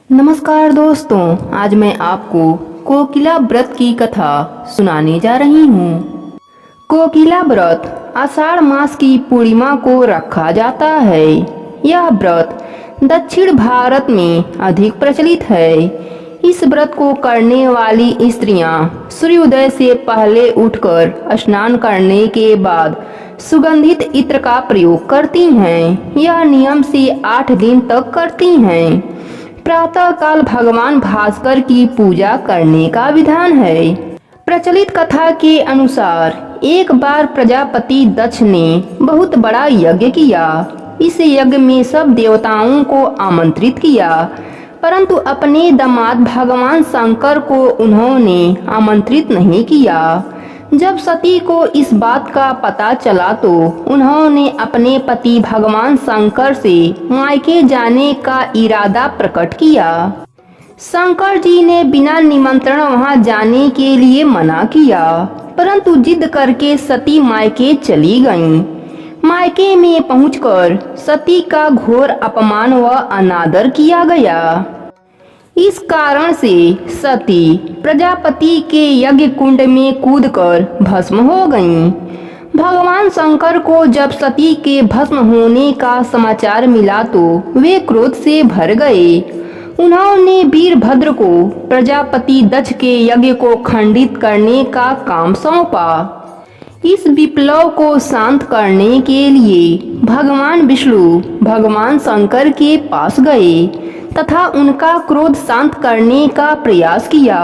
नमस्कार दोस्तों, आज मैं आपको कोकिला व्रत की कथा सुनाने जा रही हूँ। कोकिला व्रत आषाढ़ मास की पूर्णिमा को रखा जाता है। यह व्रत दक्षिण भारत में अधिक प्रचलित है। इस व्रत को करने वाली स्त्रियां सूर्योदय से पहले उठकर स्नान करने के बाद सुगंधित इत्र का प्रयोग करती हैं। यह नियम से 8 दिन तक करती हैं। प्रातः काल भगवान भास्कर की पूजा करने का विधान है। प्रचलित कथा के अनुसार एक बार प्रजापति दक्ष ने बहुत बड़ा यज्ञ किया। इस यज्ञ में सब देवताओं को आमंत्रित किया, परंतु अपने दामाद भगवान शंकर को उन्होंने आमंत्रित नहीं किया। जब सती को इस बात का पता चला तो उन्होंने अपने पति भगवान शंकर से मायके जाने का इरादा प्रकट किया। शंकर जी ने बिना निमंत्रण वहां जाने के लिए मना किया, परंतु जिद करके सती मायके चली गईं। मायके में पहुंचकर सती का घोर अपमान व अनादर किया गया। इस कारण से सती प्रजापति के यज्ञ कुंड में कूदकर भस्म हो गईं। भगवान शंकर को जब सती के भस्म होने का समाचार मिला तो वे क्रोध से भर गए। उन्होंने वीरभद्र को प्रजापति दक्ष के यज्ञ को खंडित करने का काम सौंपा। इस विप्लव को शांत करने के लिए भगवान विष्णु भगवान शंकर के पास गए तथा उनका क्रोध शांत करने का प्रयास किया।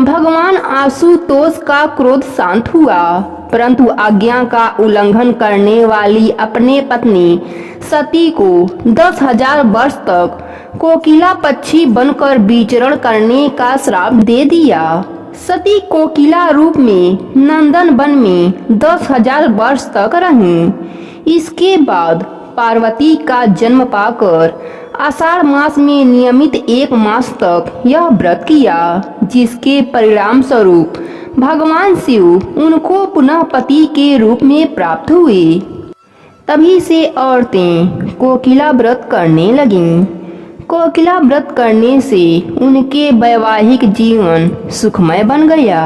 भगवान आशुतोष का क्रोध शांत हुआ, परंतु आज्ञा का उल्लंघन करने वाली अपने पत्नी सती को 10,000 वर्ष तक कोकिला पक्षी बनकर विचरण करने का श्राप दे दिया। सती कोकिला रूप में नंदन वन में 10,000 वर्ष तक रहीं। इसके बाद पार्वती का जन्म पाकर आषाढ़ मास में नियमित 1 मास तक यह व्रत किया, जिसके परिणाम स्वरूप भगवान शिव उनको पुनः पति के रूप में प्राप्त हुए। तभी से औरतें कोकिला व्रत करने लगीं। कोकिला व्रत करने से उनके वैवाहिक जीवन सुखमय बन गया।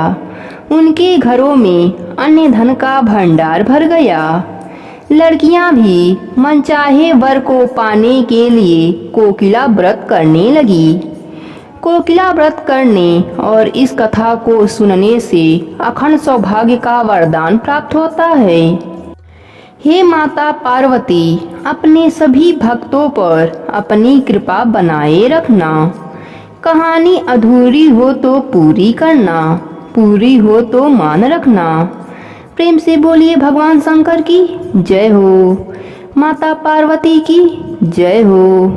उनके घरों में अन्न धन का भंडार भर गया। लड़कियां भी मनचाहे वर को पाने के लिए कोकिला व्रत करने लगी। कोकिला व्रत करने और इस कथा को सुनने से अखंड सौभाग्य का वरदान प्राप्त होता है। हे माता पार्वती, अपने सभी भक्तों पर अपनी कृपा बनाए रखना। कहानी अधूरी हो तो पूरी करना, पूरी हो तो मान रखना। प्रेम से बोलिए भगवान शंकर की जय हो, माता पार्वती की जय हो।